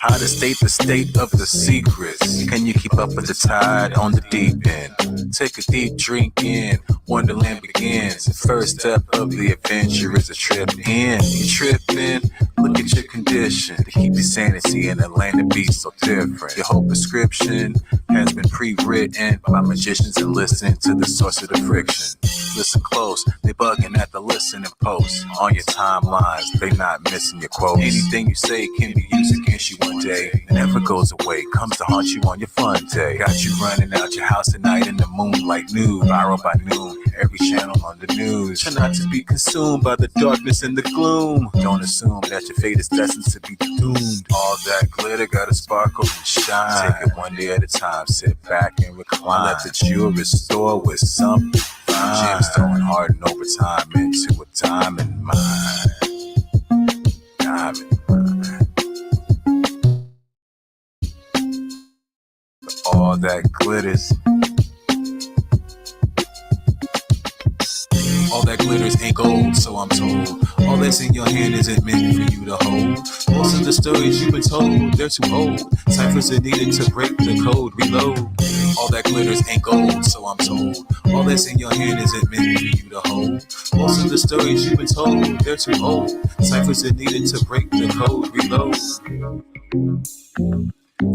How to state the state of the secrets. Can you keep up with the tide on the deep end? Take a deep drink in, Wonderland begins. The first step of the adventure is a trip in. You tripping? Look at your condition to keep your sanity in a land that beats so different. Your whole prescription has been pre-written by magicians and listen to the source of the friction. Listen close, they bugging at the listening post. On your timelines, they not missing your quotes. Anything you say can be used against you one day. It never goes away, comes to haunt you on your fun day. Got you running out your house at night in the moonlight nude. Viral by noon, every channel on the news. Try not to be consumed by the darkness and the gloom. Don't assume that your fate is destined to be doomed. All that glitter gotta sparkle and shine. Take it one day at a time, sit back and recline. Let the jewelry store with something fine. Gemstone harden over time into a diamond mine. Diamond mine. But all that glitters. All that glitters ain't gold, so I'm told. All that's in your hand isn't meant for you to hold. Most of the stories you've been told, they're too old. Ciphers are needed to break the code, reload. All that glitters ain't gold, so I'm told. All that's in your hand isn't meant for you to hold. Most of the stories you've been told, they're too old. Ciphers are needed to break the code, reload.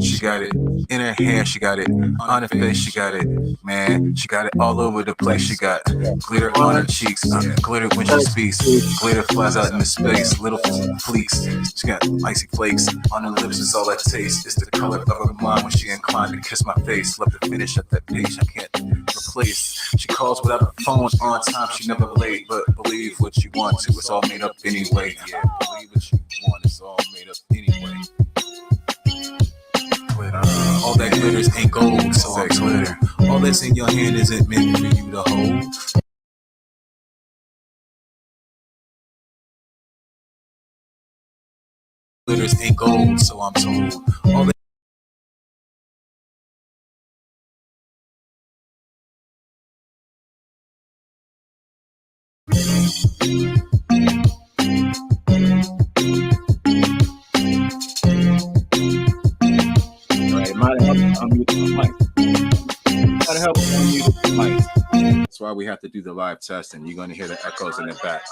She got it in her hair, she got it on her face, she got it, man. She got it all over the place. She got glitter on her cheeks, glitter when she speaks, glitter flies out into space, little fleeks. She got icy flakes on her lips, is all that taste. It's the color of her mind when she inclined to kiss my face. Love to finish at that page I can't replace. She calls without a phone on time, she never late. But believe what you want to, it's all made up anyway. Yeah, believe what you want, it's all made up anyway. All that glitters ain't gold, so I'm glitter. All that's in your hand isn't meant for you to hold. Glitters ain't gold, so I'm told. All that That's why we have to do the live testing. You're going to hear the echoes in the back.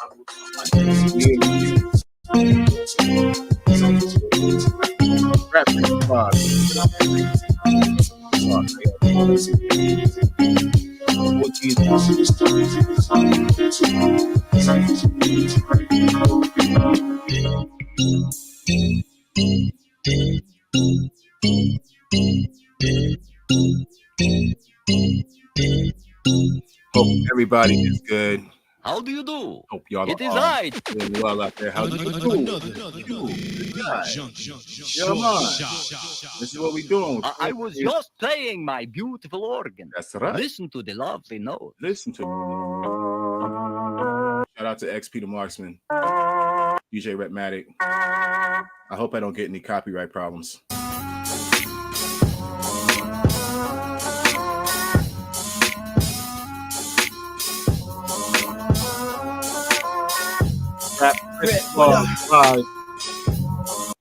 Hope everybody is good. How do you do? Hope y'all it is I. Doing well out there. How do you do? This is what we're doing. I was just playing my beautiful organ. That's right. Listen to the lovely note. Listen to shout out to XP the Marksman, DJ Retmatic. I hope I don't get any copyright problems.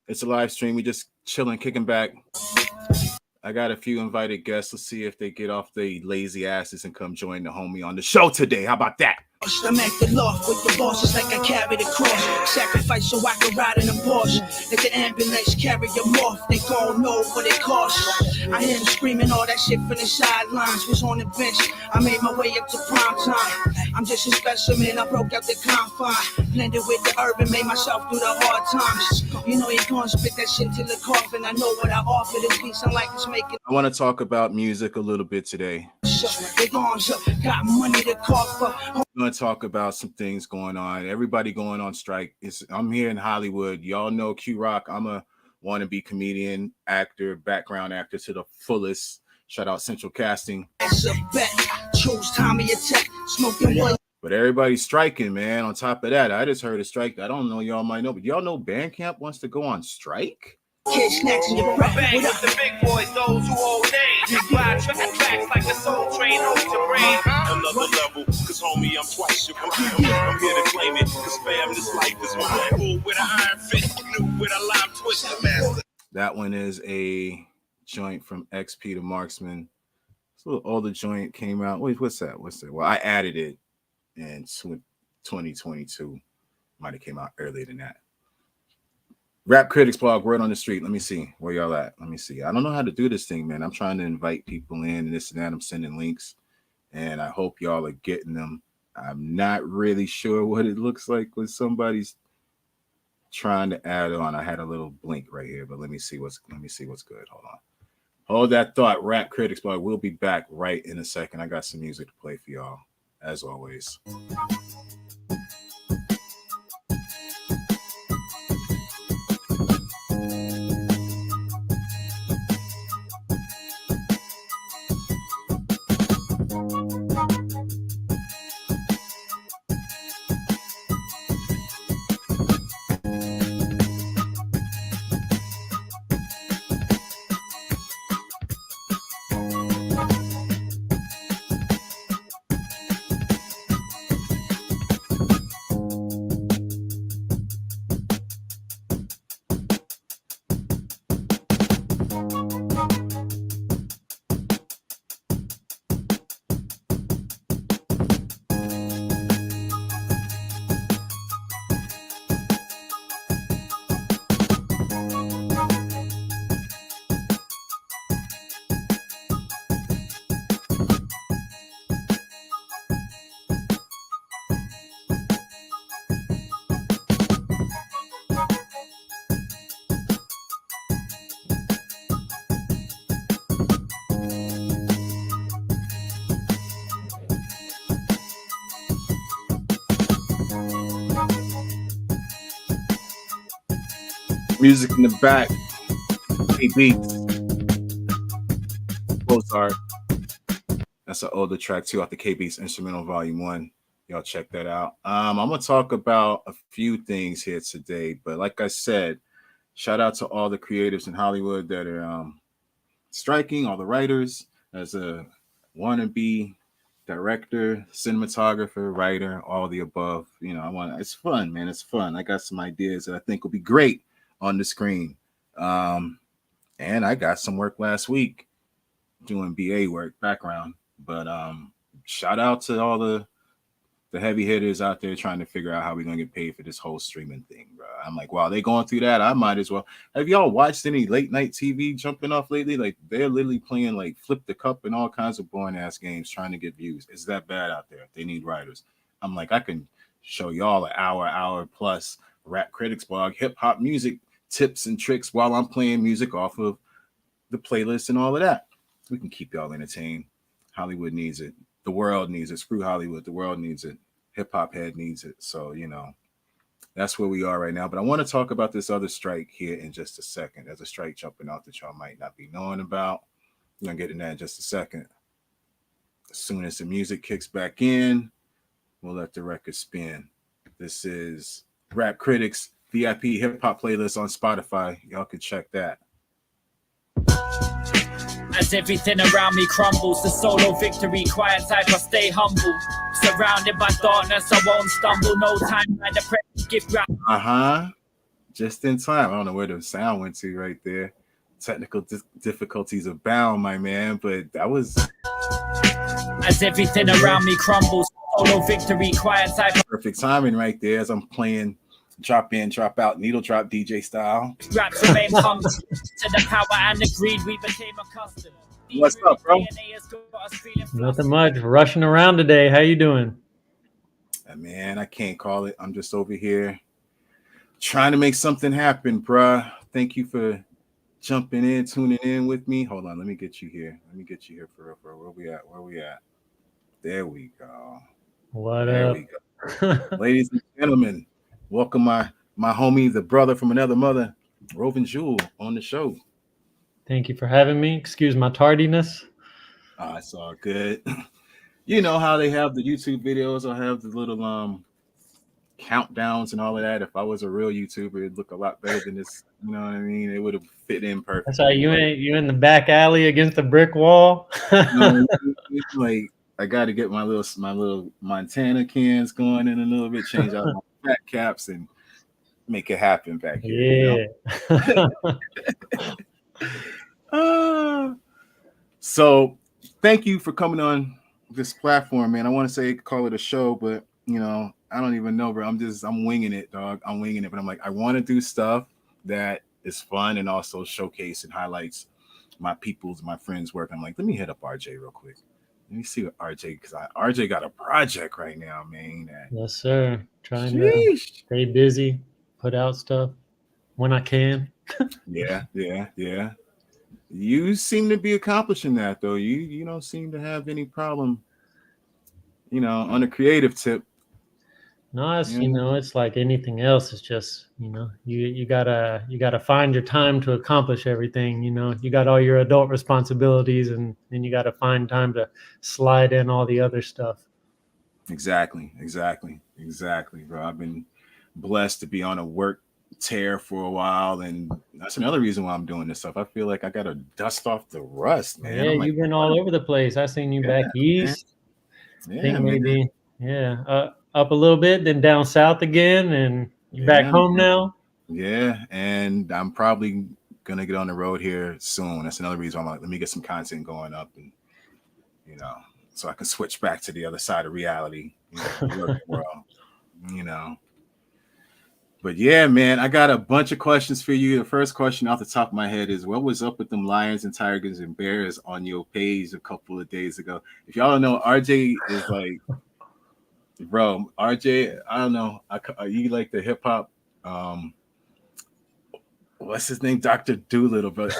It's a live stream. We just chilling, kicking back. I got a few invited guests. Let's see if they get off their lazy asses and come join the homie on the show today. How about that? I'm at the loft with the bosses like I carry the cross. Sacrifice so I can ride in a Porsche. Let the ambulance carry them off. They gon' know what it costs. I hear them screaming all that shit from the sidelines. Was on the bench. I made my way up to prime time. I'm just a specimen. I broke out the confine. Blended with the urban. Made myself through the hard times. You know you gonna spit that shit till the coffin. I know what I offer. This beat sound like it's making. I want to talk about music a little bit today. They got money to cough up. I'm going to talk about some things going on. Everybody going on strike. I'm here in Hollywood. Y'all know Q Rock. I'm a wannabe comedian, actor, background actor to the fullest. Shout out Central Casting. But everybody's striking, man. On top of that, I just heard a strike. I don't know, y'all might know, but y'all know Bandcamp wants to go on strike? Kids snatching your breath. Bang with the big boys, those who hold names. Ride tracks like the soul train home to brain. Another level, cause homie, I'm twice your prime. I'm here to claim it, cause fam, this life is mine. Cool with an iron fist, new with a lime twist, master. That one is a joint from XP to Marksman. So all the joint came out. Wait, what's that? What's that? Well, I added it in 2022. Might have came out earlier than that. Rap Critics blog, word on the street. Let me see where y'all at. Let me see. I don't know how to do this thing, man. I'm trying to invite people in and this and that. I'm sending links, and I hope y'all are getting them. I'm not really sure what it looks like when somebody's trying to add on. I had a little blink right here, but let me see what's good. Hold on. Hold that thought, Rap Critics blog. We'll be back right in a second. I got some music to play for y'all, as always. Music in the back. Hey, beats. Mozart. That's an older track too off the K-Beats Instrumental Volume 1. Y'all check that out. I'm gonna talk about a few things here today, but like I said, shout out to all the creatives in Hollywood that are striking, all the writers. As a wannabe director, cinematographer, writer, all the above. You know, it's fun, man. It's fun. I got some ideas that I think will be great on the screen. And I got some work last week doing BA work, background. But shout out to all the heavy hitters out there trying to figure out how we're gonna get paid for this whole streaming thing, bro. I'm like, while they going through that, I might as well. Have y'all watched any late night TV jumping off lately? Like, they're literally playing like Flip the Cup and all kinds of boring ass games trying to get views. It's that bad out there. They need writers. I'm like, I can show y'all an hour plus Rap Critics blog, hip hop music tips and tricks while I'm playing music off of the playlist and all of that. We can keep y'all entertained. Hollywood needs it. The world needs it. Screw Hollywood. The world needs it. Hip hop head needs it. So, you know, that's where we are right now. But I want to talk about this other strike here in just a second. There's a strike jumping out that y'all might not be knowing about. I'm going to get in that in just a second. As soon as the music kicks back in, we'll let the record spin. This is Rap Critics VIP hip hop playlist on Spotify. Y'all can check that. As everything around me crumbles, the solo victory, quiet type, I stay humble. Surrounded by darkness, I won't stumble. No time like the press, give ground. Just in time. I don't know where the sound went to right there. Technical difficulties abound, my man, but that was... As everything around me crumbles, solo victory, quiet type. Perfect timing right there as I'm playing drop in, drop out, needle drop DJ style. Raps remain humble to the power and the greed we became accustomed. What's up, bro? Nothing much. Rushing around today. How you doing? Man, I can't call it. I'm just over here trying to make something happen, bruh. Thank you for jumping in, tuning in with me. Hold on, let me get you here. For real, bro. Where we at? There we go. There we go. Ladies and gentlemen, welcome my homie, the brother from another mother, Roving Jewel, on the show. Thank you for having me. Excuse my tardiness. It's all good. You know how they have the YouTube videos. I have the little countdowns and all of that. If I was a real YouTuber, it'd look a lot better than this. You know what I mean? It would have fit in perfect. That's right. You in the back alley against the brick wall. Like, I got to get my little Montana cans going in a little bit, change out my fat caps, and make it happen back here. Yeah. So thank you for coming on this platform, man. I want to say call it a show, but I don't even know, bro. I'm winging it, dog. I'm winging it, but I'm like, I want to do stuff that is fun and also showcase and highlights my friends' work. I'm like, let me hit up RJ real quick. Let me see what RJ, because RJ got a project right now, man. Yes, sir. Trying to stay busy, put out stuff when I can. Yeah. You seem to be accomplishing that, though. You don't seem to have any problem, on the creative tip. No, it's it's like anything else. It's just you gotta find your time to accomplish everything. You got all your adult responsibilities, and then you gotta find time to slide in all the other stuff. Exactly, bro. I've been blessed to be on a work tear for a while, and that's another reason why I'm doing this stuff. I feel like I gotta dust off the rust, man. Yeah, you've been all over the place. I seen you back east. Man. Think maybe up a little bit, then down south again, and you're back home now. Yeah, and I'm probably gonna get on the road here soon. That's another reason I'm like, let me get some content going up, and so I can switch back to the other side of reality, the world, But yeah, man, I got a bunch of questions for you. The first question off the top of my head is, what was up with them lions and tigers and bears on your page a couple of days ago? If y'all don't know, RJ is like, bro, RJ, I don't know. You like the hip hop, what's his name? Dr. Doolittle, but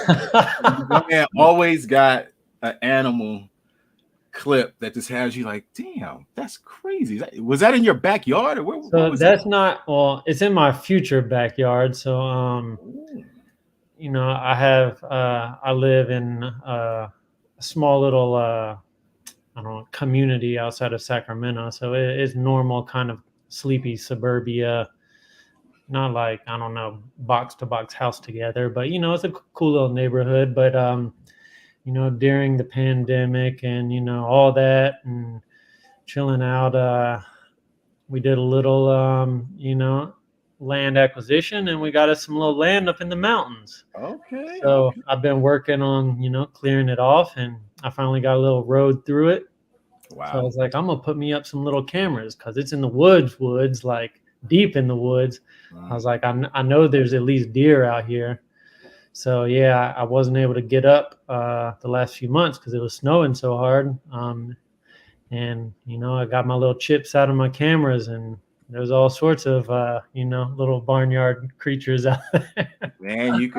man always got an animal clip that just has you like, damn, that's crazy. Was that in your backyard, or where was that's that? not, well, it's in my future backyard. So I have I live in a small little I don't know, community outside of Sacramento, so it's normal kind of sleepy suburbia, not like, I don't know, box to box house together, but it's a cool little neighborhood. But during the pandemic and all that and chilling out, we did a little land acquisition, and we got us some little land up in the mountains. Okay. So I've been working on clearing it off, and I finally got a little road through it. Wow. So I was like, I'm gonna put me up some little cameras, because it's in the woods, like deep in the woods. I was like, I know there's at least deer out here. So yeah, I wasn't able to get up the last few months because it was snowing so hard. And I got my little chips out of my cameras, and there's all sorts of little barnyard creatures out there. Man, you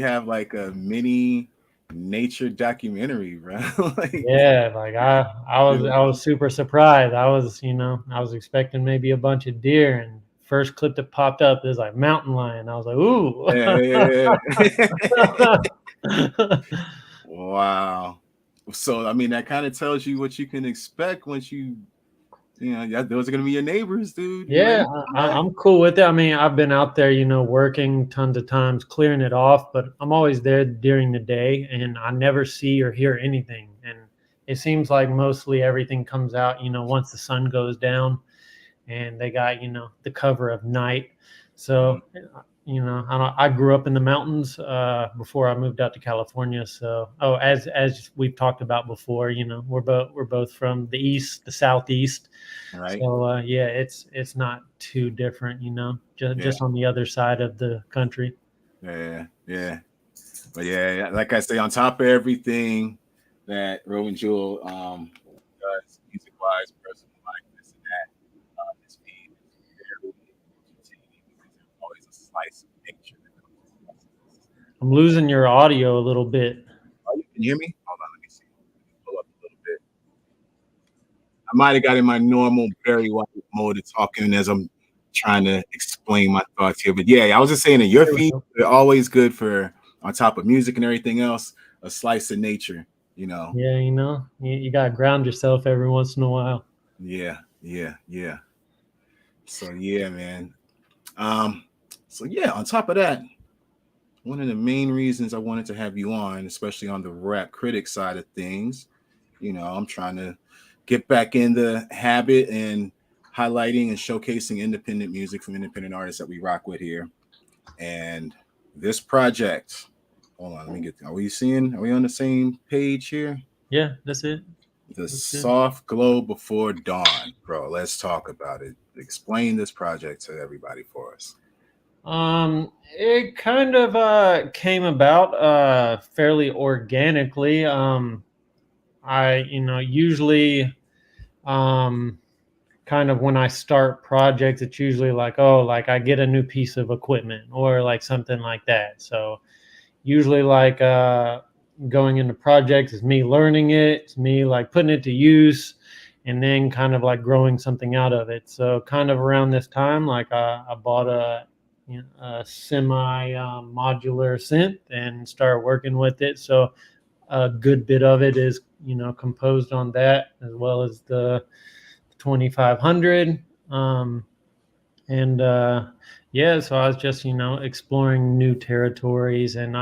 have like a mini nature documentary, bro. I was super surprised. I was expecting maybe a bunch of deer, and first clip that popped up is like mountain lion. I was like, ooh. Yeah. Wow. So I mean, that kind of tells you what you can expect once those are gonna be your neighbors, dude. Yeah, I'm cool with it. I mean, I've been out there, working tons of times, clearing it off, but I'm always there during the day, and I never see or hear anything. And it seems like mostly everything comes out, once the sun goes down, and they got, the cover of night. So, I grew up in the mountains before I moved out to California. So, as we've talked about before, we're both from the southeast. Right. So it's not too different, just on the other side of the country. Yeah. But yeah, like I say, on top of everything that Roving Jewel does music-wise, personal life, this and that, this feed is very entertaining because there's always a slice of nature that comes to. I'm losing your audio a little bit. Oh, you can hear me? Hold on, let me see. Pull up a little bit. I might have got in my normal Barry White mode of talking as I'm trying to explain my thoughts here. But yeah, I was just saying that your feed are always good for, on top of music and everything else, a slice of nature, Yeah, you got to ground yourself every once in a while. Yeah. So yeah, man. So yeah, on top of that, one of the main reasons I wanted to have you on, especially on the rap critic side of things, I'm trying to get back in the habit and highlighting and showcasing independent music from independent artists that we rock with here. And this project, hold on, let me get. Are we on the same page here? Yeah, that's it. The That's good. Soft Glow Before Dawn, bro. Let's talk about it. Explain this project to everybody for us. It kind of came about fairly organically. I usually kind of when I start projects, it's usually like, oh, like I get a new piece of equipment or like something like that. So usually like going into projects is me learning it, it's me like putting it to use, and then kind of like growing something out of it. So kind of around this time, like I bought a semi modular synth and started working with it. So a good bit of it is composed on that, as well as the 2500. Yeah, so I was just exploring new territories, and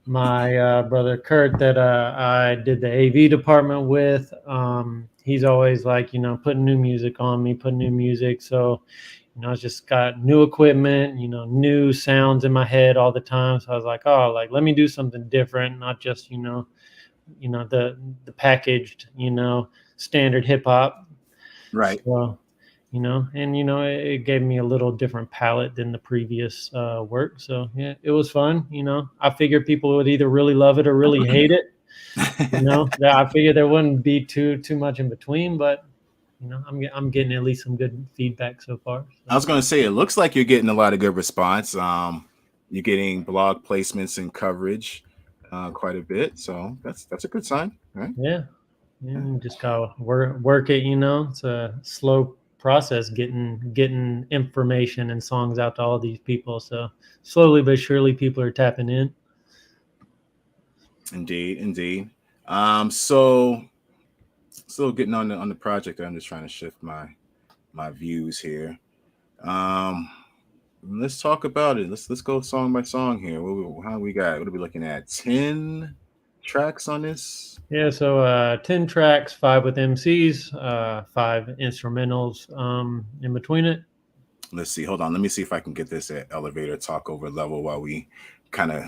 my brother Kurt that I did the AV department with, he's always like putting new music on me, putting new music. So I just got new equipment, new sounds in my head all the time. So I was like, oh, like let me do something different, not just the packaged standard hip hop. Right. So, it gave me a little different palette than the previous work. So yeah, it was fun. I figured people would either really love it or really hate it. I figured there wouldn't be too much in between, but I'm getting at least some good feedback so far. So. I was going to say, it looks like you're getting a lot of good response. You're getting blog placements and coverage quite a bit, so that's a good sign, right? Yeah, just gotta work it. It's a slow process getting information and songs out to all these people. So slowly but surely, people are tapping in. Indeed. So still getting on the project. I'm just trying to shift my views here. Let's talk about it. Let's go song by song here. How we got? What are we looking at? 10 tracks on this? Yeah, so 10 tracks, 5 with MCs, 5 instrumentals in between it. Let's see. Hold on. Let me see if I can get this at elevator talk over level while we kind of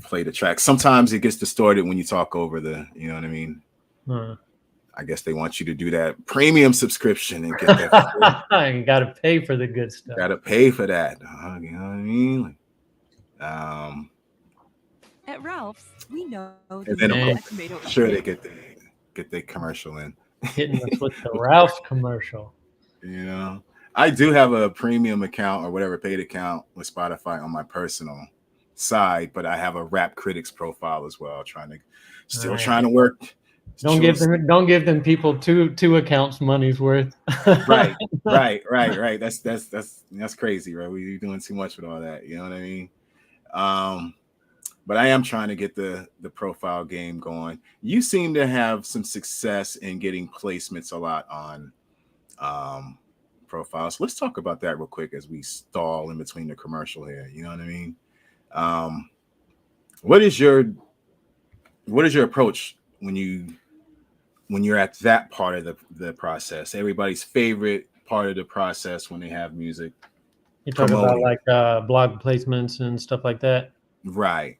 play the track. Sometimes it gets distorted when you talk over the, you know what I mean? I guess they want you to do that premium subscription and get that. You got to pay for the good stuff. Got to pay for that. You know what I mean? At Ralph's, we know. And then of course, sure they get the commercial in. Hitting us with the Ralph's commercial. I do have a premium account or whatever paid account with Spotify on my personal side, but I have a Rap Critics profile as well. Trying to work. Don't give them people two accounts money's worth. Right. That's crazy, right? We're doing too much with all that. You know what I mean? But I am trying to get the profile game going. You seem to have some success in getting placements a lot on profiles. Let's talk about that real quick as we stall in between the commercial here. You know what I mean? What is your approach when you're at that part of the process? Everybody's favorite part of the process when they have music. You talk about like blog placements and stuff like that. Right.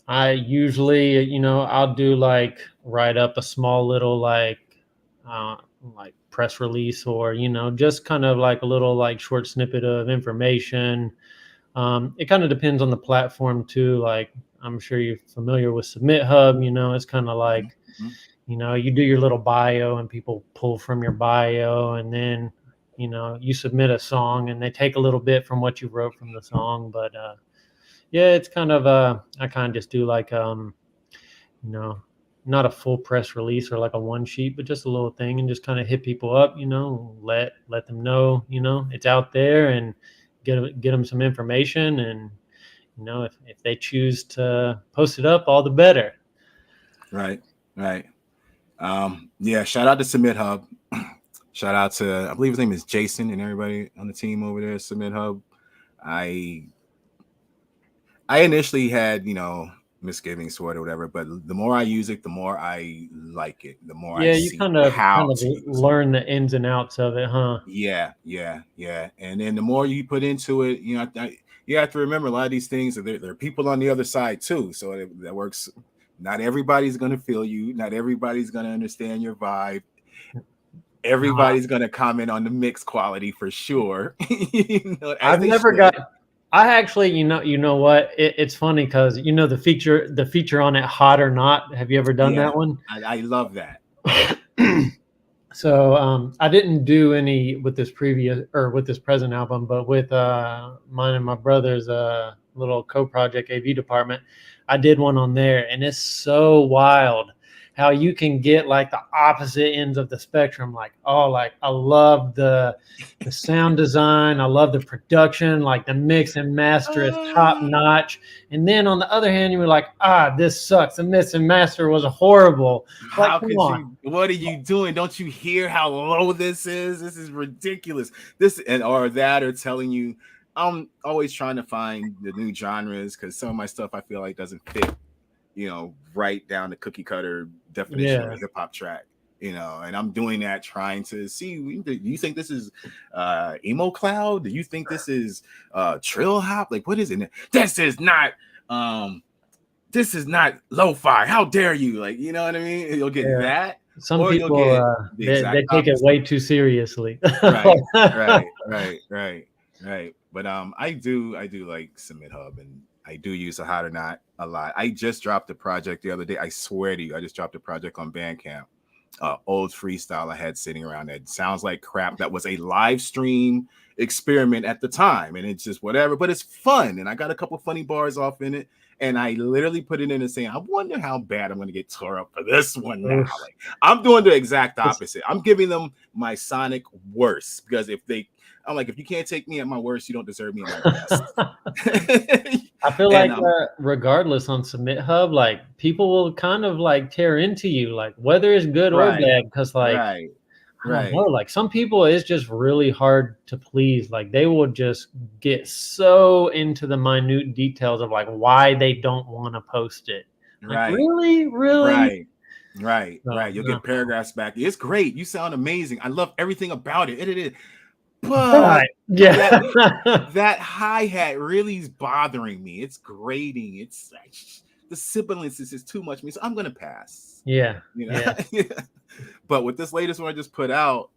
I usually, I'll do like write up a small little like press release or, just kind of like a little like short snippet of information. It kind of depends on the platform too. Like I'm sure you're familiar with SubmitHub, it's kind of like, you do your little bio and people pull from your bio, and then, you submit a song and they take a little bit from what you wrote from the song. But yeah, it's kind of I kind of just do like not a full press release or like a one sheet, but just a little thing, and just kind of hit people up, let them know, it's out there, and get them some information. And if they choose to post it up, all the better. Right. Yeah, shout out to SubmitHub. Shout out to, I believe his name is Jason, and everybody on the team over there at SubmitHub. I initially had, misgivings for it or whatever. But the more I use it, the more I like it. The more I Yeah, you see kind of how to use it. learn the ins and outs of it, huh? Yeah. And then the more you put into it, you know, you have to remember a lot of these things. There are people on the other side too, so that works. Not everybody's going to feel you. Not everybody's going to understand your vibe. Everybody's going to comment on the mix quality for sure. You know, I've never got. I actually, you know what? It's funny because you know the feature on it, Hot or Not. Have you ever done that one? I love that. So I didn't do any with this present album, but with mine and my brother's little co-project AV department, I did one on there, and it's so wild how you can get like the opposite ends of the spectrum. Like, oh, like I love the sound design, I love the production, like the mix and master is top notch. And then on the other hand, you were like, this sucks. The mix and master was horrible. Like, How come could on. you? What are you doing? Don't you hear how low this is? This is ridiculous. Or telling you, I'm always trying to find the new genres because some of my stuff I feel like doesn't fit, you know, right down the cookie cutter definition of a hip hop track, you know, and I'm doing that trying to see, do you think this is emo cloud? Do you think this is trill hop? Like, what is it? This is not lo-fi. How dare you? Like, you know what I mean? You'll get that. Some people they take it way too seriously. Right. But I do like SubmitHub, and I do use a Hot or Not a lot. I just dropped a project the other day. I swear to you, I just dropped a project on Bandcamp. Old freestyle I had sitting around that sounds like crap. That was a live stream experiment at the time, and it's just whatever, but it's fun. And I got a couple funny bars off in it. And I literally put it in and saying, I wonder how bad I'm going to get tore up for this one now. Like, I'm doing the exact opposite. I'm giving them my sonic worst, because if you can't take me at my worst, you don't deserve me at my best. I feel like regardless on SubmitHub, like people will kind of like tear into you, like whether it's good or bad, because like I don't know, like some people it's just really hard to please. Like they will just get so into the minute details of like why they don't want to post it. Like, really? Right. You'll get paragraphs back. It's great. You sound amazing. I love everything about it. It is. But that hi-hat really is bothering me. It's grating. It's the sibilance is too much for me. So I'm gonna pass. Yeah. You know? But with this latest one I just put out,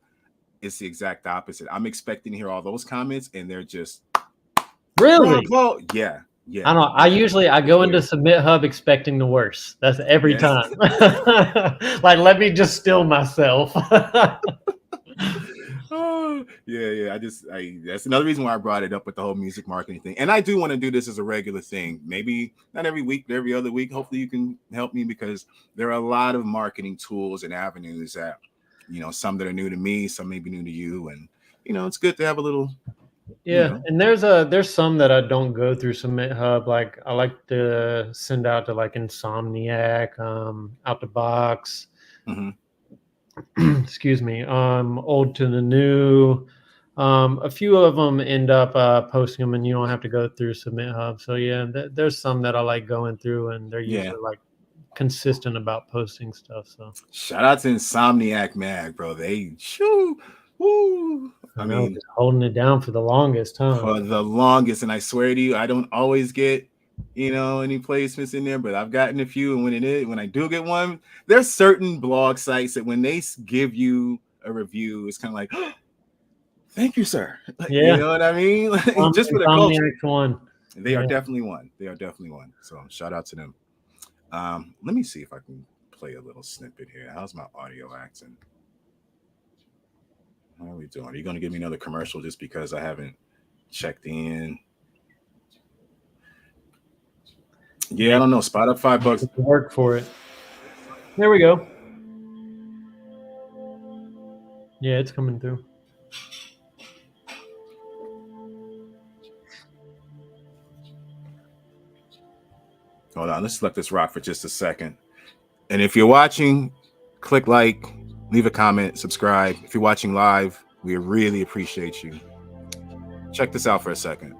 it's the exact opposite. I'm expecting to hear all those comments, and they're just really. Yeah. I don't know. I go into SubmitHub expecting the worst. That's every time. Like, let me just still myself. Yeah. That's another reason why I brought it up with the whole music marketing thing. And I do want to do this as a regular thing. Maybe not every week, but every other week. Hopefully you can help me, because there are a lot of marketing tools and avenues that, you know, some that are new to me, some may be new to you. And, you know, it's good to have a little. Yeah. You know. And there's some that I don't go through SubmitHub. Like I like to send out to like Insomniac, Out the Box. Mm-hmm. Excuse me, old to the new. A few of them end up posting them, and you don't have to go through SubmitHub. So yeah, there's some that I like going through, and they're usually like consistent about posting stuff. So shout out to Insomniac Mag, bro. They I mean, just holding it down for the longest time. For the longest, and I swear to you, I don't always get, you know, any placements in there, but I've gotten a few. And when I do get one, there's certain blog sites that when they give you a review, it's kind of like, oh, thank you, sir. Like, you know what I mean? Like, just for the culture. They are definitely one. So shout out to them. Let me see if I can play a little snippet here. How's my audio acting? How are we doing? Are you going to give me another commercial just because I haven't checked in? Yeah, I don't know. Spot up $5. Work for it. There we go. Yeah, it's coming through. Hold on. Let's let this rock for just a second. And if you're watching, click like, leave a comment, subscribe. If you're watching live, we really appreciate you. Check this out for a second.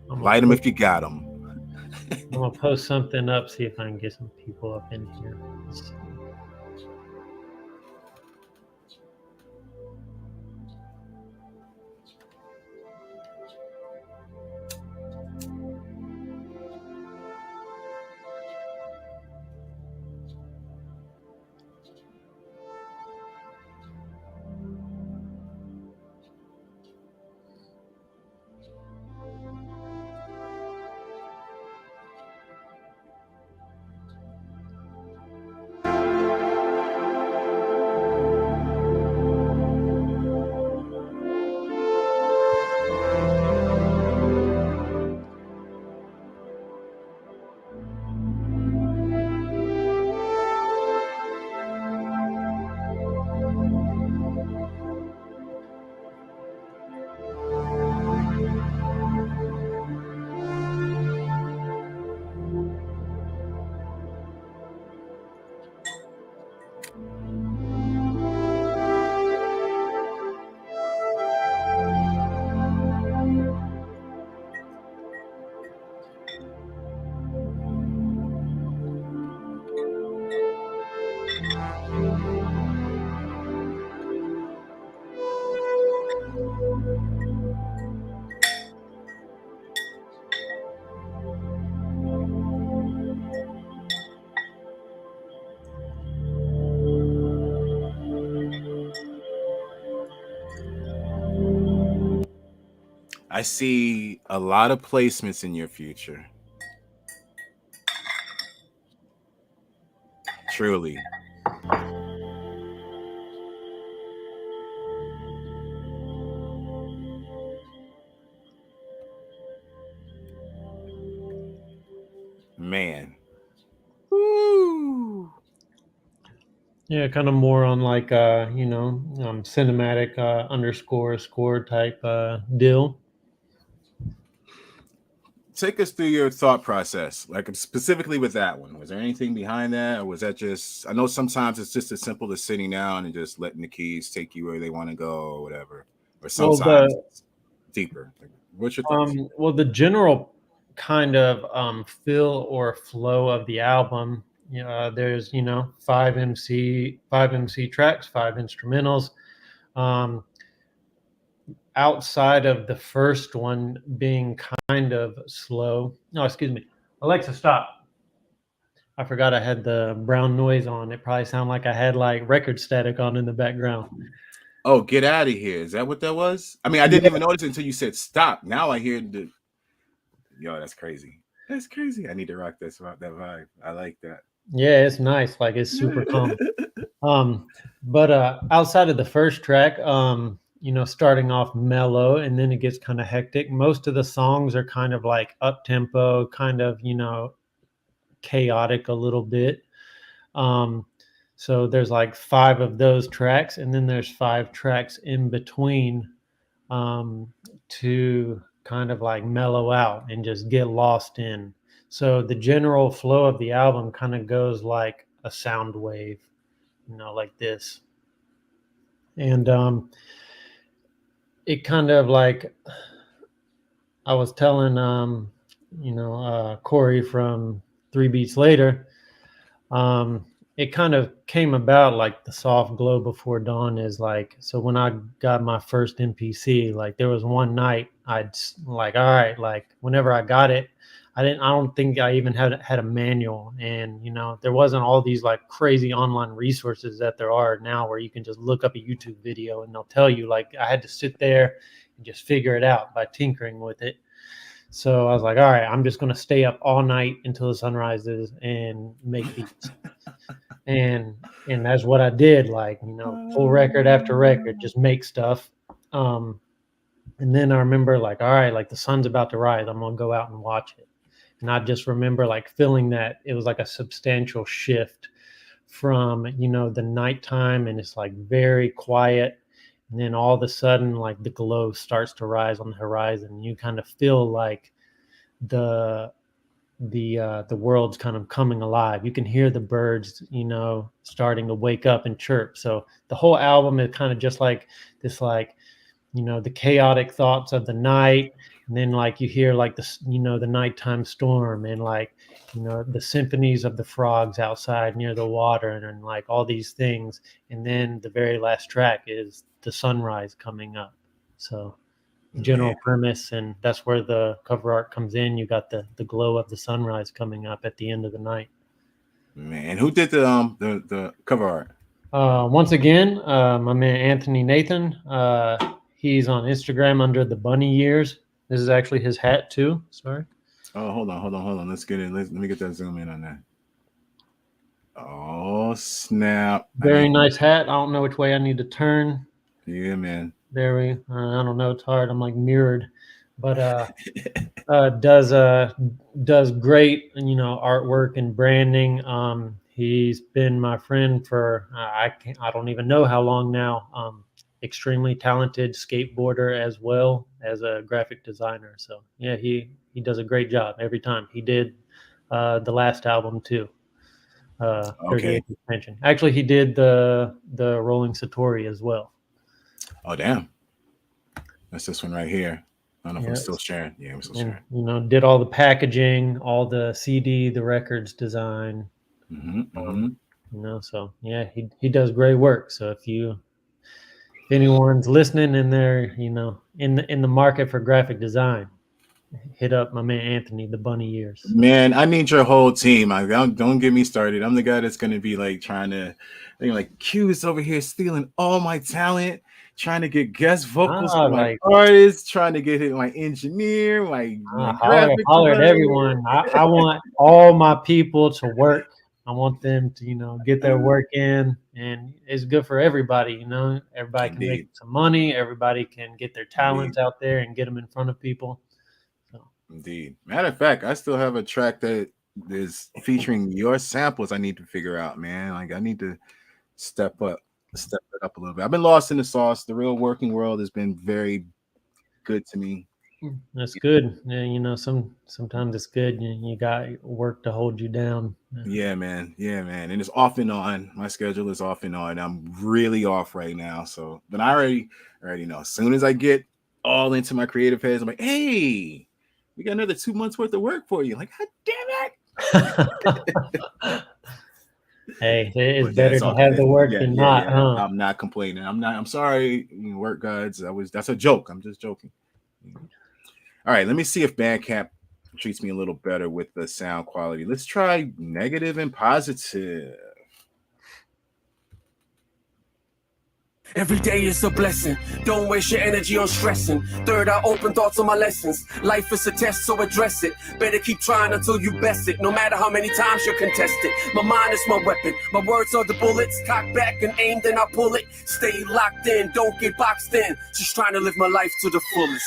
Light them if you got them. I'm gonna post something up, see if I can get some people up in here. Let's see. I see a lot of placements in your future. Truly. Man. Woo. Yeah, kind of more on like cinematic underscore score type deal. Take us through your thought process, like specifically with that one. Was there anything behind that, or was that just? I know sometimes it's just as simple as sitting down and just letting the keys take you where they want to go, or whatever. Or sometimes it's deeper. Like, what's your thoughts? Well, the general kind of feel or flow of the album. There's 5 MC tracks, 5 instrumentals. Outside of the first one being kind of slow. No, excuse me. Alexa, stop. I forgot I had the brown noise on. It probably sounded like I had like record static on in the background. Oh, get out of here. Is that what that was? I mean, I didn't even notice until you said stop. Now I hear the... Yo, that's crazy. That's crazy. I need to rock that vibe. I like that. Yeah, it's nice. Like, it's super calm. But outside of the first track, starting off mellow and then it gets kind of hectic. Most of the songs are kind of like up tempo, kind of, chaotic a little bit. So there's like 5 of those tracks, and then there's 5 tracks in between to kind of like mellow out and just get lost in. So the general flow of the album kind of goes like a sound wave, like this. And it kind of like, I was telling Corey from 3 Beats Later, it kind of came about like the soft glow before dawn is like, so when I got my first MPC, like there was one night I'd like, all right, like whenever I got it, I don't think I even had a manual, and there wasn't all these like crazy online resources that there are now where you can just look up a YouTube video and they'll tell you. Like, I had to sit there and just figure it out by tinkering with it. So I was like, all right, I'm just going to stay up all night until the sun rises and make beats. and that's what I did, like, full record after record, just make stuff. And then I remember like, all right, like the sun's about to rise, I'm going to go out and watch it. And I just remember like feeling that it was like a substantial shift from, the nighttime, and it's like very quiet. And then all of a sudden, like the glow starts to rise on the horizon. You kind of feel like the world's kind of coming alive. You can hear the birds, starting to wake up and chirp. So the whole album is kind of just like this, like, the chaotic thoughts of the night, and then like you hear like the nighttime storm, and like the symphonies of the frogs outside near the water, and like all these things, and then the very last track is the sunrise coming up. So general premise, and that's where the cover art comes in. You got the glow of the sunrise coming up at the end of the night. Man, who did the cover art? Once again, my man Anthony Nathan. He's on Instagram under the Bunny Years. This is actually his hat too. Sorry. Oh, hold on. Let's get in. Let me get that zoom in on that. Oh, snap. Very nice hat. I don't know which way I need to turn. Yeah, man. There we. I don't know. It's hard. I'm like mirrored, but does great, artwork and branding. He's been my friend for I don't even know how long now. Extremely talented skateboarder as well as a graphic designer. So yeah, he does a great job every time. He did the last album too. 38th Expansion. Actually, he did the Rolling Satori as well. Oh damn, that's this one right here. I don't know if I'm still sharing. Yeah, I'm still sharing. Did all the packaging, all the CD, the records design. So yeah, he does great work. So if anyone's listening and they're in the market for graphic design, hit up my man Anthony, the Bunny Years. Man, I need your whole team. Don't get me started. I'm the guy that's gonna be like trying to, like Q's over here stealing all my talent, trying to get guest vocals from my artists, trying to get my engineer, my holler at everyone. I want all my people to work. I want them to, get their work in, and it's good for everybody. Everybody can make some money. Everybody can get their talents out there and get them in front of people. So. Indeed. Matter of fact, I still have a track that is featuring your samples. I need to figure out, man. Like I need to step it up a little bit. I've been lost in the sauce. The real working world has been very good to me. That's good. Yeah, sometimes it's good. You got work to hold you down. Yeah, man. And it's off and on. My schedule is off and on. I'm really off right now. So, but I already know. As soon as I get all into my creative heads, I'm like, hey, we got another 2 months worth of work for you. Like, God damn it. Hey, it's better to have the work than not. Huh? I'm not complaining. I'm sorry, work gods. That's a joke. I'm just joking. All right, let me see if Bandcamp treats me a little better with the sound quality. Let's try negative and positive. Every day is a blessing. Don't waste your energy on stressing. Third, I open thoughts on my lessons. Life is a test, so address it. Better keep trying until you best it. No matter how many times you're contested. My mind is my weapon. My words are the bullets. Cock back and aim, then I pull it. Stay locked in, don't get boxed in. Just trying to live my life to the fullest.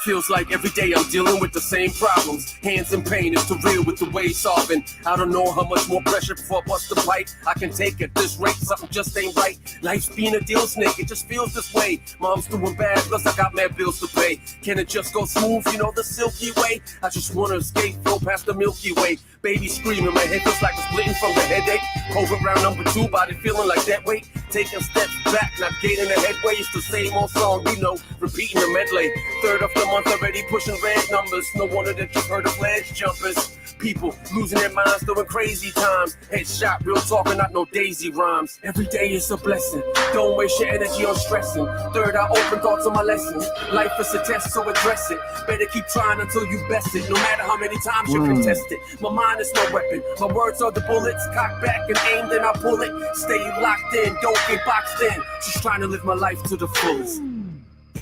Feels like every day I'm dealing with the same problems. Hands in pain, it's too real with the way solving. I don't know how much more pressure before I bust the pipe I can take at this rate, something just ain't right. Life's being a deal snake, it just feels this way. Mom's doing bad, plus I got mad bills to pay. Can it just go smooth, the silky way? I just wanna escape, go past the Milky Way. Baby screaming, my head feels like it's splitting from the headache. COVID round number 2, body feeling like that weight. Taking steps back, not gaining the headway. It's the same old song, repeating the medley. Third of the month already pushing red numbers. No wonder that you've heard of ledge jumpers. People losing their minds during crazy times. Headshot, real talking, not no daisy rhymes. Every day is a blessing. Don't waste your energy on stressing. Third, I open thoughts on my lessons. Life is a test, so address it. Better keep trying until you best it. No matter how many times you contest it. My mind is my weapon. My words are the bullets. Cock back and aim, then I pull it. Stay locked in, don't get boxed in. Just trying to live my life to the fullest.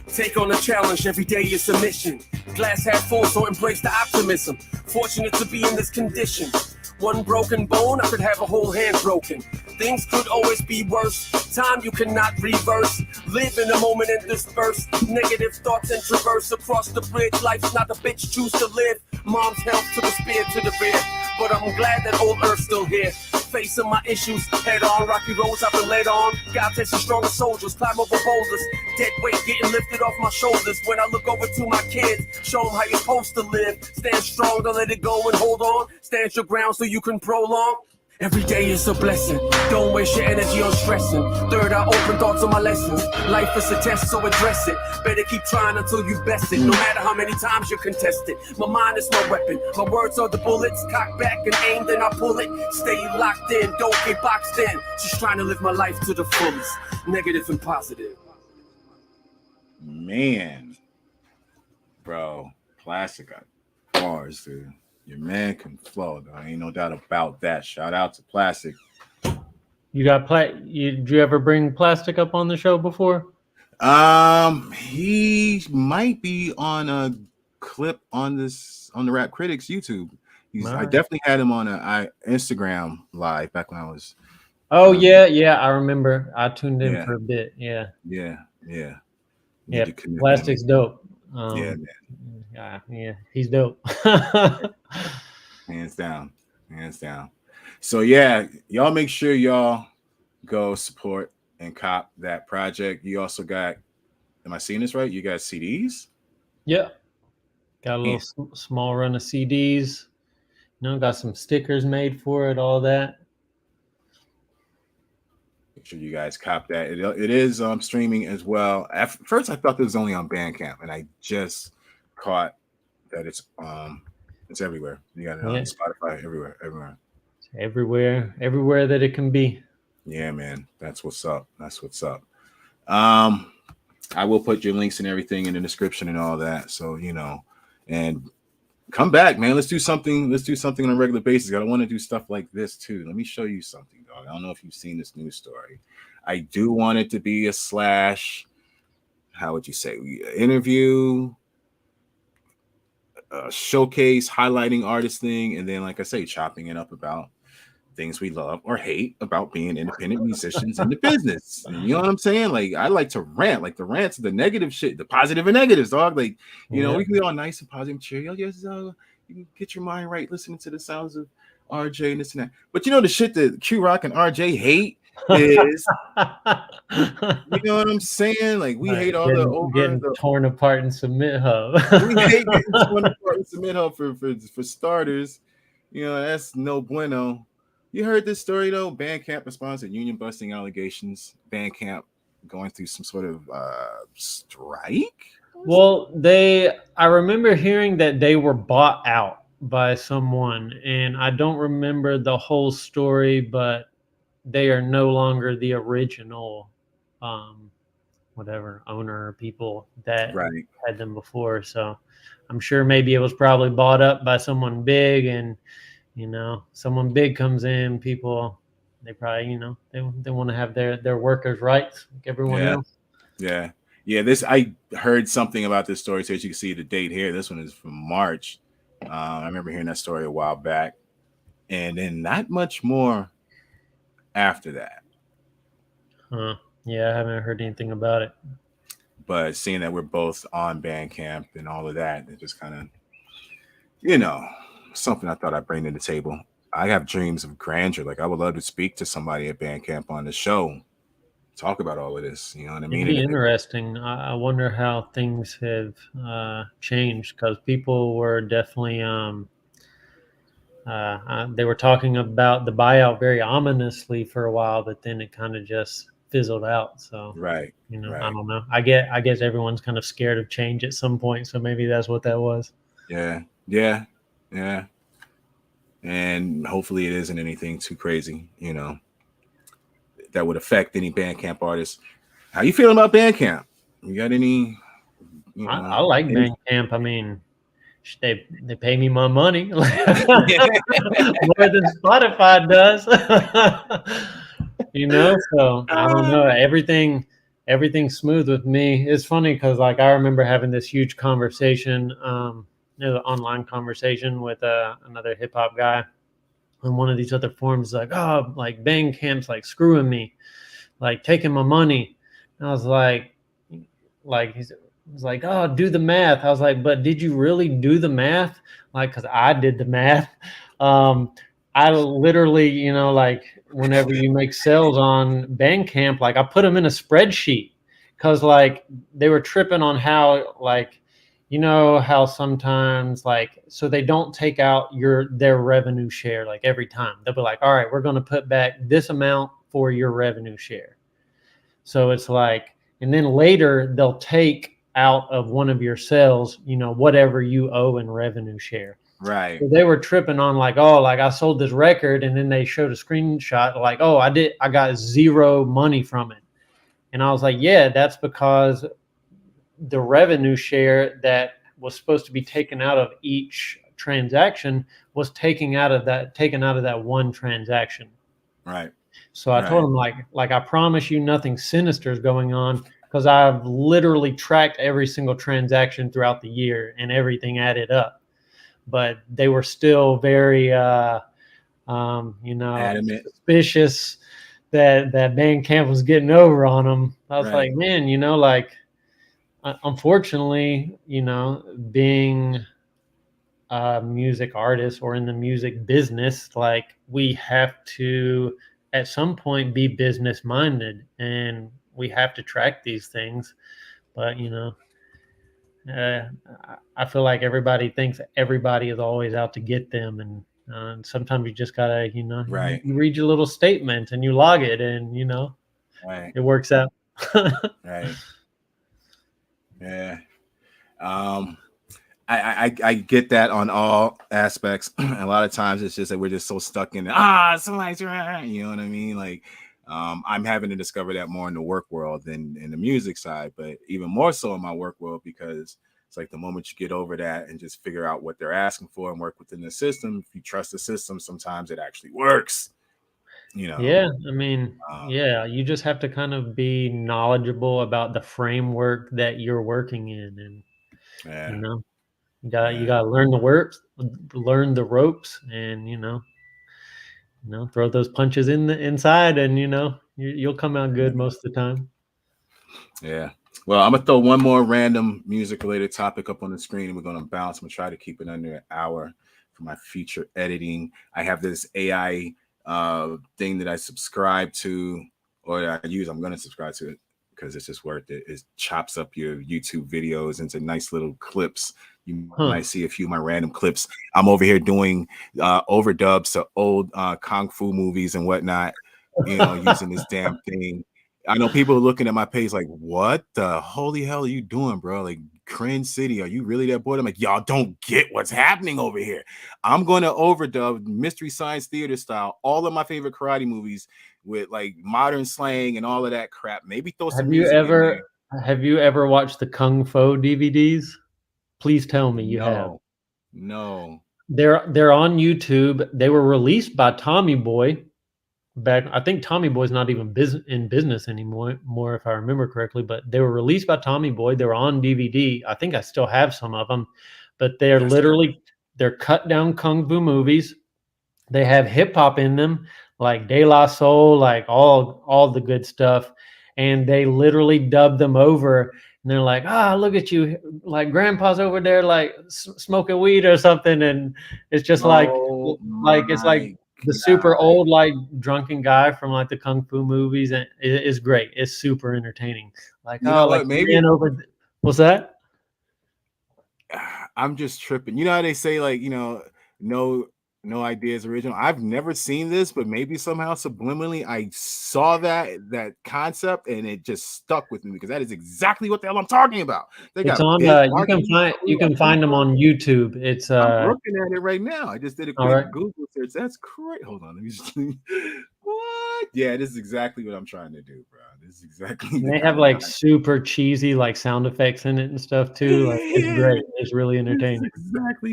Take on a challenge, every day is a mission. Glass half full, so embrace the optimism. Fortunate to be in this condition. One broken bone, I could have a whole hand broken. Things could always be worse. Time you cannot reverse. Live in the moment and disperse. Negative thoughts and traverse across the bridge. Life's not a bitch, choose to live. Mom's help to the spear to the beard. But I'm glad that old Earth's still here. Facing my issues head on. Rocky roads I've been led on. God testing stronger soldiers. Climb over boulders. Dead weight getting lifted off my shoulders. When I look over to my kids, show them how you're supposed to live. Stand strong, don't let it go and hold on. Stand your ground so you can prolong. Every day is a blessing. Don't waste your energy on stressing. Third, I open thoughts on my lessons. Life is a test, so address it. Better keep trying until you best it. No matter how many times you contest it. My mind is my weapon. My words are the bullets. Cock back and aim, then I pull it. Stay locked in, don't get boxed in. Just trying to live my life to the fullest. Negative and positive. Man. Bro, Plastic bars, dude. Your man can flow, though. Ain't no doubt about that. Shout out to Plastic. You got did you ever bring Plastic up on the show before? He might be on a clip on the Rap Critics YouTube. I definitely had him on a Instagram live back when I was. Oh yeah, I remember. I tuned in for a bit. Yeah. Plastic's dope. Yeah, he's dope. Hands down. So yeah, y'all make sure y'all go support and cop that project. You also got, am I seeing this right? You got CDs? Yeah. Got a little small run of CDs. Got some stickers made for it, all that. Make sure you guys cop that. It is streaming as well. At first, I thought it was only on Bandcamp, and I just caught that it's everywhere. You got it on Spotify, everywhere that it can be. Yeah, man, that's what's up. I will put your links and everything in the description and all that. So and come back, man. Let's do something on a regular basis. I don't want to do stuff like this too. Let me show you something, dog. I don't know if you've seen this news story. I do want it to be a slash. How would you say? Interview, showcase, highlighting artist thing, and then, like I say, chopping it up about things we love or hate about being independent musicians in the business. You know what I'm saying? Like, I like to rant, like the rants, the negative shit, the positive and negatives, dog. Like, we can be all nice and positive and cheery. Yes, you can get your mind right listening to the sounds of RJ and this and that. But the shit that Q Rock and RJ hate is, you know what I'm saying? Like, we hate all getting torn apart in SubmitHub. We hate getting torn apart in SubmitHub for starters. That's no bueno. You heard this story, though? Bandcamp responds to union busting allegations. Bandcamp going through some sort of strike? Well, I remember hearing that they were bought out by someone, and I don't remember the whole story, but they are no longer the original owner or people that had them before. So I'm sure maybe it was probably bought up by someone big, and someone big comes in, people, they probably, they want to have their workers' rights like everyone else. Yeah. I heard something about this story. So as you can see the date here, this one is from March. I remember hearing that story a while back, and then not much more after that. Yeah, I haven't heard anything about it. But seeing that we're both on Bandcamp and all of that, it just kind of, something I thought I'd bring to the table. I have dreams of grandeur. Like, I would love to speak to somebody at Bandcamp on the show, talk about all of this. You know what I mean? It'd be interesting. I wonder how things have changed, because people were definitely they were talking about the buyout very ominously for a while, but then it kind of just fizzled out. So I don't know. I guess everyone's kind of scared of change at some point. So maybe that's what that was. Yeah. And hopefully it isn't anything too crazy, that would affect any Bandcamp artists. How you feeling about Bandcamp? You got any? I like Bandcamp. I mean, they pay me my money more than Spotify does. So I don't know. Everything's smooth with me. It's funny because, like, I remember having this huge conversation, an online conversation with another hip hop guy on one of these other forums. Like, oh, like Bandcamp's like screwing me, like taking my money. And I was like he's like, oh, do the math. I was like, but did you really do the math? Like, because I did the math. I literally, like, whenever you make sales on Bandcamp, like, I put them in a spreadsheet, because, like, they were tripping on how, like, you know how sometimes like, so they don't take out their revenue share like every time. They'll be like, all right, we're going to put back this amount for your revenue share. So it's like, and then later they'll take out of one of your sales, you know, whatever you owe in revenue share. Right. So they were tripping on like, oh, like I sold this record, and then they showed a screenshot like, oh, I got zero money from it. And I was like, yeah, that's because the revenue share that was supposed to be taken out of each transaction was taken out of that one transaction. Right. So I told him like I promise you nothing sinister is going on, because I've literally tracked every single transaction throughout the year and everything added up. But they were still very adamant, suspicious that Bandcamp was getting over on them. I was like, man, you know, like, unfortunately, you know, being a music artist or in the music business, like we have to at some point be business minded, and we have to track these things. But you know, I feel like everybody thinks everybody is always out to get them, and sometimes you just gotta, you know, you read your little statement and you log it, and you know, it works out. Right. Yeah. I get that on all aspects. A lot of times it's just that we're just so stuck in somebody's, you know what I mean? Like, I'm having to discover that more in the work world than in the music side, but even more so in my work world, because it's like the moment you get over that and just figure out what they're asking for and work within the system, if you trust the system, sometimes it actually works. You know? Yeah, I mean, yeah, you just have to kind of be knowledgeable about the framework that you're working in, and you know, you gotta learn the ropes, and you know, throw those punches inside, and you know, you'll come out good most of the time. Yeah. Well, I'm gonna throw one more random music related topic up on the screen, and we're gonna bounce. I'm gonna try to keep it under an hour for my future editing. I have this AI thing that I subscribe to, or that I use. I'm gonna subscribe to it because it's just worth it. It chops up your YouTube videos into nice little clips. You might see a few of my random clips. I'm over here doing overdubs to old Kung Fu movies and whatnot, you know, using this damn thing. I know people are looking at my page like, what the holy hell are you doing, bro? Like, Cringe City, are you really that bored? I'm like, y'all don't get what's happening over here. I'm going to overdub Mystery Science Theater style all of my favorite karate movies with like modern slang and all of that crap. Maybe throw some music in there. Have you ever watched the Kung Faux DVDs? Please tell me you have. No. They're on YouTube. They were released by Tommy Boy. I think Tommy Boy's not even in business anymore, if I remember correctly, but they were released by Tommy Boy. They were on DVD. I think I still have some of them, but they're they're cut down Kung Fu movies. They have hip hop in them, like De La Soul, like all the good stuff. And they literally dubbed them over, and they're like, look at you, like grandpa's over there, like smoking weed or something. And it's just it's like the super old, like drunken guy from like the Kung Fu movies, and it's great. It's super entertaining. Like, maybe what's that? I'm just tripping. You know how they say, like, you know, no idea is original. I've never seen this, but maybe somehow subliminally I saw that concept and it just stuck with me, because that is exactly what the hell I'm talking about. It's on. You can find them on YouTube. It's I'm looking at it right now. I just did a quick Google search. That's great. Hold on, let me just what? Yeah, this is exactly what I'm trying to do, bro. This is exactly. They have like super cheesy like sound effects in it and stuff too. Like, it's great. It's really entertaining.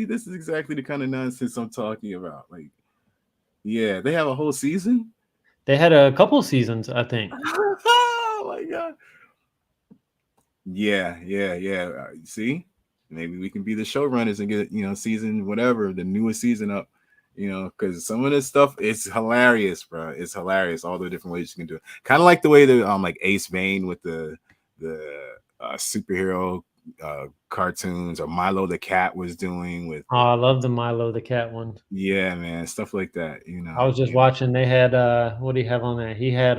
This is exactly the kind of nonsense I'm talking about. Like, yeah, they have a whole season. They had a couple seasons, I think. Oh my god. Yeah. See, maybe we can be the showrunners and get, you know, season whatever, the newest season up. You know, because some of this stuff, it's hilarious, bro. It's hilarious. All the different ways you can do it. Kind of like the way that like Ace Vane with the superhero cartoons, or Milo the Cat was doing with. Oh, I love the Milo the Cat one. Yeah, man, stuff like that. You know, I was just watching. They had what do you have on there? He had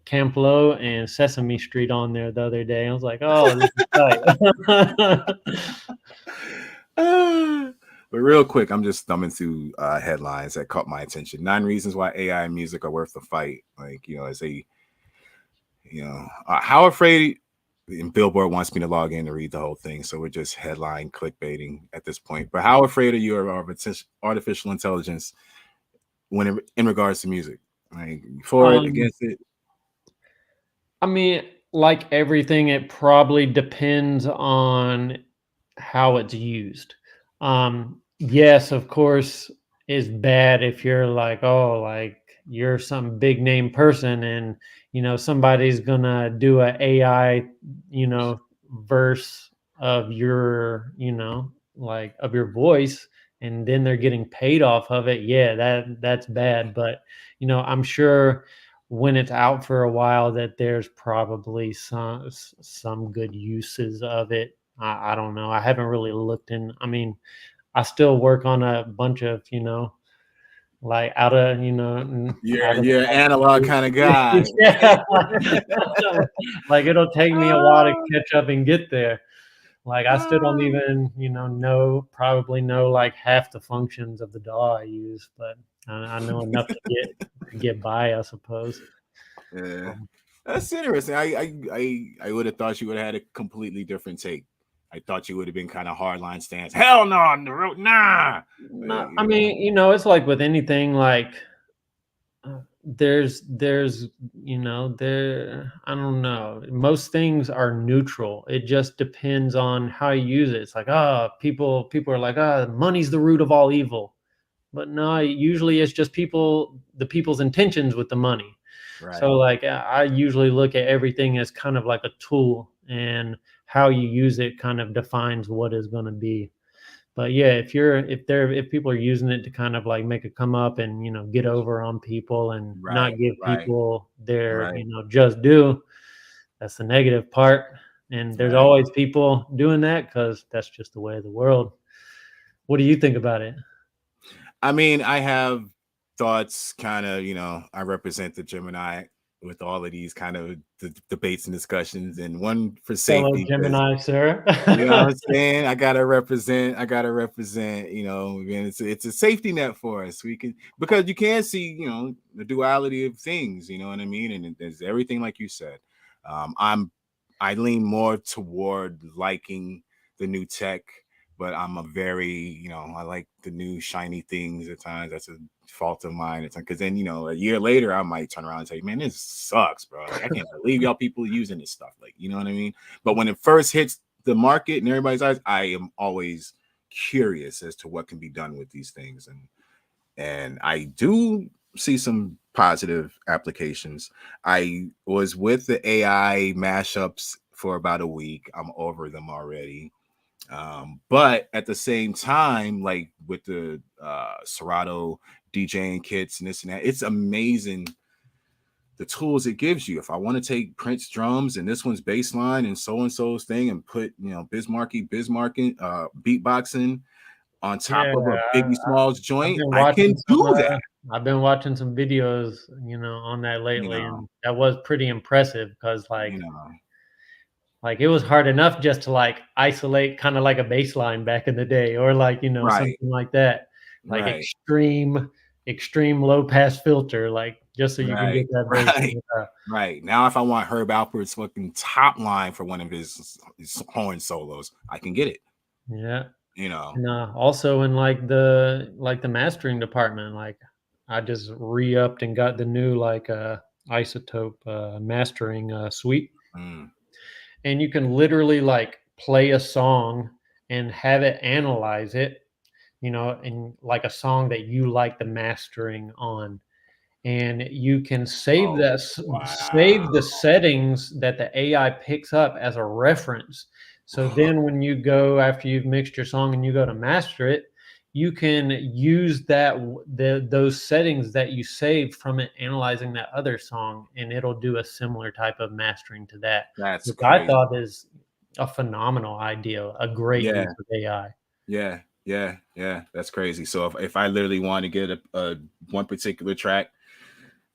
Camp Lo and Sesame Street on there the other day. I was like, oh, this is tight. But real quick, I'm just thumbing through headlines that caught my attention. 9 reasons why AI and music are worth the fight. Like, as a, how afraid, and Billboard wants me to log in to read the whole thing. So we're just headline clickbaiting at this point. But how afraid are you of artificial intelligence when in regards to music? Like, for it, against it? I mean, like everything, it probably depends on how it's used. Yes, of course, it's bad if you're like, oh, like you're some big name person and somebody's gonna do a AI verse of your like of your voice, and then they're getting paid off of it. Yeah, that's bad. But I'm sure when it's out for a while that there's probably some good uses of it. I don't know. I haven't really looked in. I mean, I still work on a bunch of, like out of, you're an analog kind of guy. Yeah. Like it'll take me a while to catch up and get there. Like I still don't even, probably know like half the functions of the DAW I use, but I know enough to get by, I suppose. Yeah, that's interesting. I would have thought you would have had a completely different take. I thought you would have been kind of hardline stance. Hell no, on the road, nah. No, I mean, it's like with anything, like there's I don't know. Most things are neutral. It just depends on how you use it. It's like, people are like, money's the root of all evil. But no, usually it's just the people's intentions with the money. Right. So like I usually look at everything as kind of like a tool, and how you use it kind of defines what is going to be. But yeah, if people are using it to kind of like make a come up and get over on people and not give people their just due, that's the negative part. And there's always people doing that because that's just the way of the world. What do you think about it? I mean, I have thoughts kind of, I represent the Gemini with all of these kind of debates and discussions, and one for safety. Hello, Gemini, sir. You know what I'm saying? I gotta represent, and it's a safety net for us. Because you can see, the duality of things, you know what I mean? And there's everything like you said. I lean more toward liking the new tech, but I'm a very, I like the new shiny things at times. That's a fault of mine. Because then, a year later, I might turn around and say, man, this sucks, bro. Like, I can't believe y'all people using this stuff. Like, you know what I mean? But when it first hits the market in everybody's eyes, I am always curious as to what can be done with these things. And I do see some positive applications. I was with the AI mashups for about a week. I'm over them already. But at the same time, like with the Serato DJing kits and this and that, it's amazing the tools it gives you. If I want to take Prince drums and this one's bass line and so-and-so's thing and put, Bismarcky beatboxing on top of a Biggie Smalls joint, I can do that. I've been watching some videos, on that lately, and that was pretty impressive because like it was hard enough just to like isolate kind of like a bass line back in the day, or like, something like that, like extreme low pass filter, like just so you can get that bass. Right. Now, if I want Herb Alpert's fucking top line for one of his horn solos, I can get it. Yeah. And also in like the mastering department, like I just re-upped and got the new like Isotope mastering suite. And you can literally like play a song and have it analyze it, in like a song that you like the mastering on. And you can save save the settings that the AI picks up as a reference. So then when you go, after you've mixed your song and you go to master it, you can use those settings that you saved from it analyzing that other song, and it'll do a similar type of mastering to that. That's which I thought is a phenomenal idea, a great use of AI. Yeah. That's crazy. So if I literally want to get a one particular track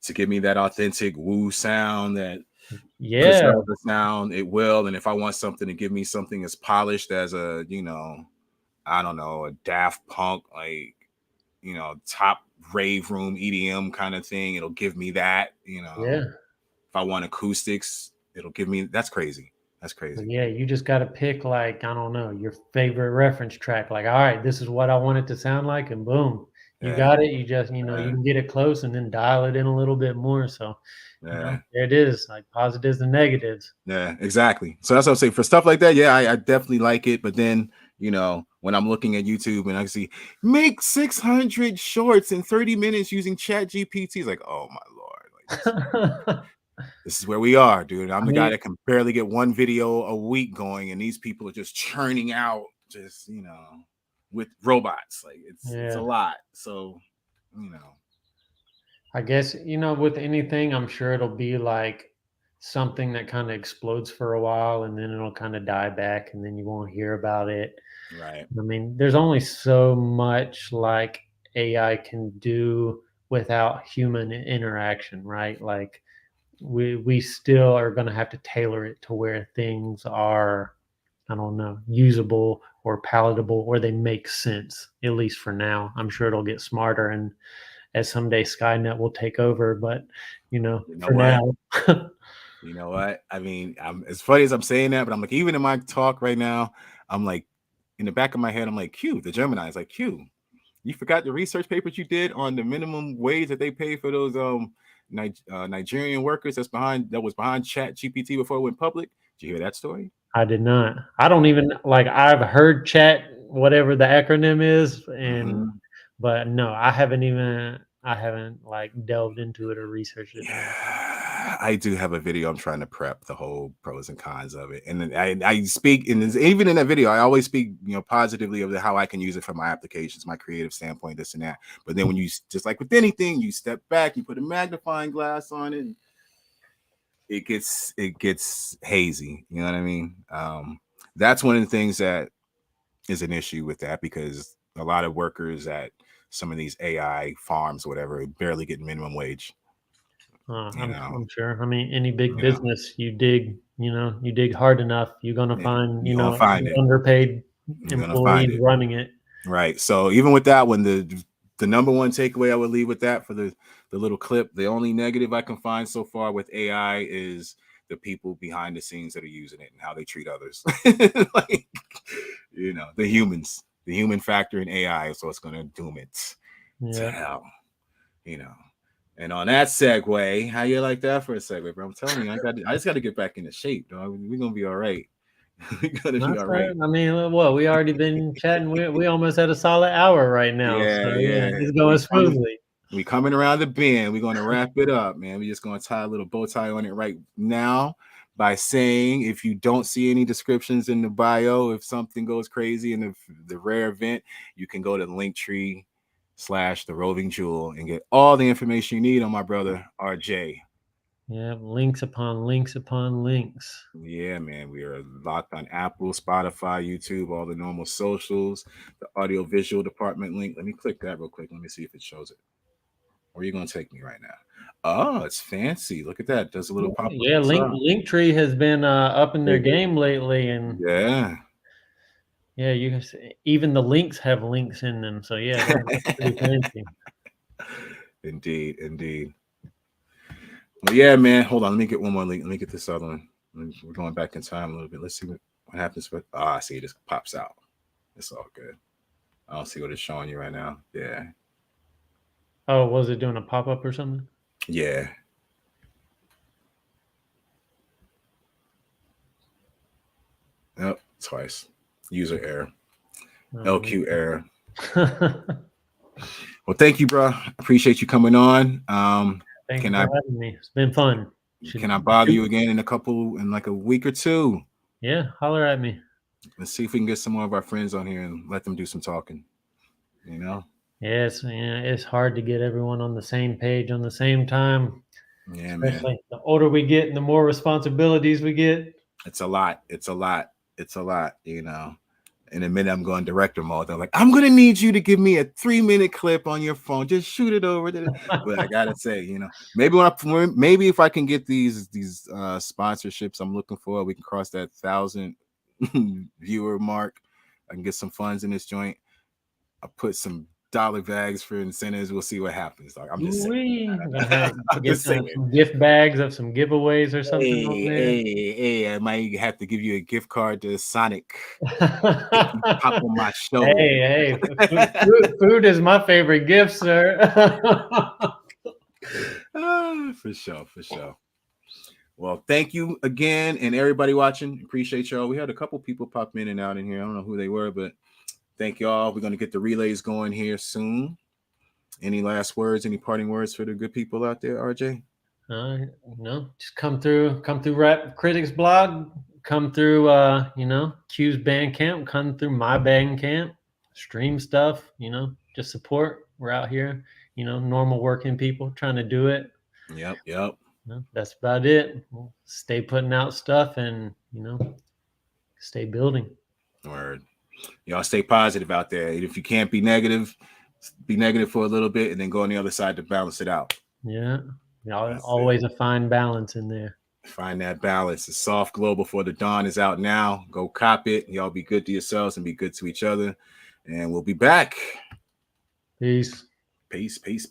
to give me that authentic woo sound, that Yeah. the sound, it will. And if I want something to give me something as polished as a, I don't know, a Daft Punk, like, top rave room EDM kind of thing, it'll give me that, Yeah. If I want acoustics, it'll give me, that's crazy. That's crazy. Yeah, you just got to pick, like, I don't know, your favorite reference track. Like, all right, this is what I want it to sound like, and boom, you got it. You just, you can get it close and then dial it in a little bit more. So, there it is, like positives and negatives. Yeah, exactly. So that's what I'm saying. For stuff like that, yeah, I definitely like it. But then, when I'm looking at YouTube and I see make 600 shorts in 30 minutes using Chat GPT, it's like, oh my Lord. Like, this is where we are, dude. I'm the guy that can barely get one video a week going, and these people are just churning out, just with robots. Like it's a lot. So, I guess with anything, I'm sure it'll be like something that kind of explodes for a while, and then it'll kind of die back, and then you won't hear about it. Right. I mean, there's only so much like AI can do without human interaction, right? Like we still are going to have to tailor it to where things are, I don't know, usable or palatable, or they make sense, at least for now. I'm sure it'll get smarter, and as someday Skynet will take over, but for now. You know what? I mean, I'm as funny as I'm saying that, but I'm like, even in my talk right now, I'm like, in the back of my head, I'm like, Q, the Gemini is like, Q, you forgot the research papers you did on the minimum wage that they pay for those Nigerian workers that was behind Chat GPT before it went public. Did you hear that story? I did not. I don't even I've heard Chat, whatever the acronym is, and but no, I haven't delved into it or researched it. Yeah, I do have a video. I'm trying to prep the whole pros and cons of it, and then I speak, and even in that video, I always speak, positively of how I can use it for my applications, my creative standpoint, this and that. But then when you, just like with anything, you step back, you put a magnifying glass on it, and it gets hazy. You know what I mean? That's one of the things that is an issue with that, because a lot of workers at some of these AI farms, or whatever, barely get minimum wage. I'm sure. I mean, any big business, you dig hard enough, you're gonna find, underpaid employees running it. Right. So even with that one, the number one takeaway I would leave with that, for the little clip, the only negative I can find so far with AI is the people behind the scenes that are using it and how they treat others. Like, the humans. The human factor in AI is what's going to doom it to hell, And on that segue, how you like that for a segue, bro? I'm telling you, I just got to get back into shape, dog. We're gonna be all right. We're gonna be all right. I mean, we already been chatting. We almost had a solid hour right now. Yeah, so, yeah. It's going smoothly. We coming around the bend. We're gonna wrap it up, man. We're just gonna tie a little bow tie on it right now, by saying, if you don't see any descriptions in the bio, if something goes crazy in the rare event, you can go to the Linktree/the Roving Jewel and get all the information you need on my brother RJ. Yeah, links upon links upon links. Yeah, man. We are locked on Apple, Spotify, YouTube, all the normal socials, the audio visual department link. Let me click that real quick. Let me see if it shows it. Where are you going to take me right now? Oh, it's fancy. Look at that. Does a little pop up. Yeah, Linktree has been up in their game lately, and you can see, even the links have links in them. So that's pretty fancy. Indeed. Well, yeah, man. Hold on. Let me get one more link. Let me get this other one. We're going back in time a little bit. Let's see what happens with. I see it just pops out. It's all good. I don't see what it's showing you right now. Yeah. Oh, was it doing a pop-up or something? Yeah. Nope, twice. User error. LQ error. Well, thank you, bro. Appreciate you coming on. Thanks for having me. It's been fun. Can I bother you again in like a week or two? Yeah, holler at me. Let's see if we can get some more of our friends on here and let them do some talking. Yeah, it's hard to get everyone on the same page on the same time. Yeah, especially man. The older we get and the more responsibilities we get. It's a lot. In a minute, I'm going director mode. They're like, I'm going to need you to give me a 3-minute clip on your phone. Just shoot it over. But I got to say, maybe if I can get these sponsorships I'm looking for, we can cross that 1,000 viewer mark. I can get some funds in this joint. I'll put some dollar bags for incentives. We'll see what happens. Like, I'm just saying. Get some gift bags of some giveaways or something. Hey, I might have to give you a gift card to Sonic. Pop on my show. Hey, food is my favorite gift, sir. For sure. Well, thank you again, and everybody watching. Appreciate y'all. We had a couple people pop in and out in here. I don't know who they were, but thank y'all. We're going to get the relays going here soon. Any last words, any parting words for the good people out there, RJ? Just come through Rap Critics blog, come through, Q's Bandcamp, come through my Bandcamp, stream stuff, just support. We're out here, normal working people trying to do it. Yep. That's about it. We'll stay putting out stuff and, stay building. Word. Y'all stay positive out there. If you can't be negative for a little bit and then go on the other side to balance it out. Yeah. Always a fine balance in there. Find that balance. The Soft Glow Before the Dawn is out now. Go cop it. Y'all be good to yourselves and be good to each other. And we'll be back. Peace. Peace.